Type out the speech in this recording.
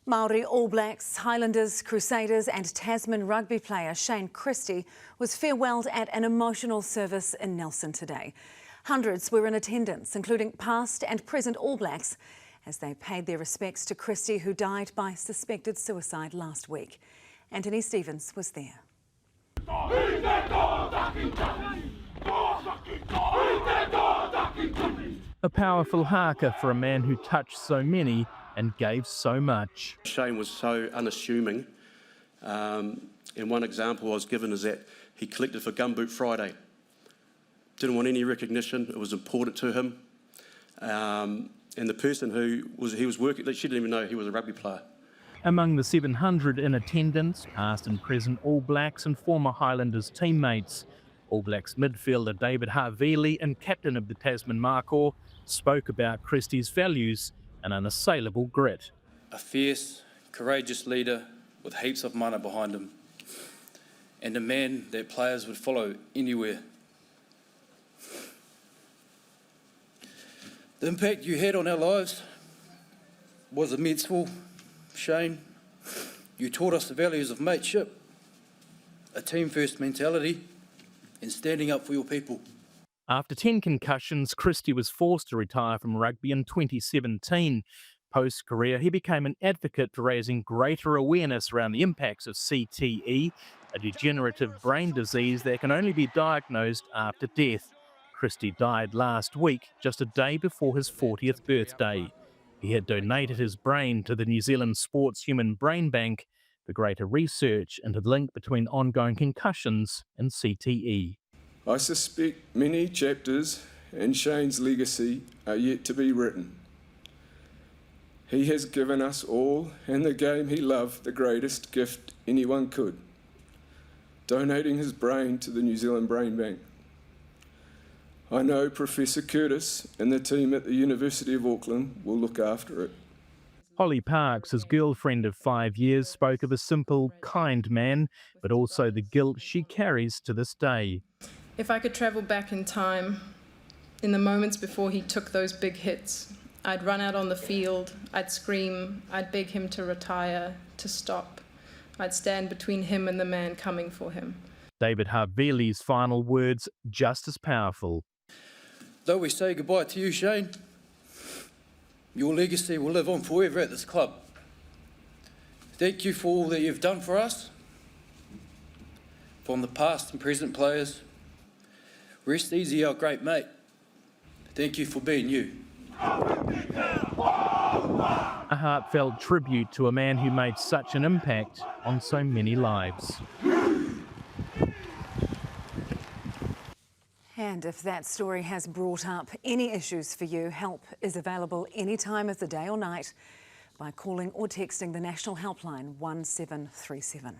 Māori All Blacks, Highlanders, Crusaders and Tasman rugby player Shane Christie was farewelled at an emotional service in Nelson today. Hundreds were in attendance, including past and present All Blacks, as they paid their respects to Christie, who died by suspected suicide last week. Antony Stevens was there. A powerful haka for a man who touched so many and gave so much. Shane was so unassuming, and one example I was given is that he collected for Gumboot Friday. Didn't want any recognition, it was important to him. And the person he was working, she didn't even know he was a rugby player. Among the 700 in attendance, past and present All Blacks and former Highlanders teammates, All Blacks midfielder David Havili and captain of the Tasman Māori spoke about Christie's values and unassailable grit. A fierce, courageous leader with heaps of mana behind him, and a man that players would follow anywhere. The impact you had on our lives was immense, Shane. You taught us the values of mateship, a team-first mentality, and standing up for your people. After 10 concussions, Christie was forced to retire from rugby in 2017. Post-career, he became an advocate for raising greater awareness around the impacts of CTE, a degenerative brain disease that can only be diagnosed after death. Christie died last week, just a day before his 40th birthday. He had donated his brain to the New Zealand Sports Human Brain Bank for greater research into the link between ongoing concussions and CTE. I suspect many chapters in Shane's legacy are yet to be written. He has given us all and the game he loved the greatest gift anyone could, donating his brain to the New Zealand Brain Bank. I know Professor Curtis and the team at the University of Auckland will look after it. Holly Parks, his girlfriend of 5 years, spoke of a simple, kind man, but also the guilt she carries to this day. If I could travel back in time, in the moments before he took those big hits, I'd run out on the field, I'd scream, I'd beg him to retire, to stop. I'd stand between him and the man coming for him. David Havili's final words, just as powerful. Though we say goodbye to you, Shane, your legacy will live on forever at this club. Thank you for all that you've done for us, from the past and present players. Rest easy, our great mate. Thank you for being you. A heartfelt tribute to a man who made such an impact on so many lives. And if that story has brought up any issues for you, help is available any time of the day or night by calling or texting the National Helpline 1737.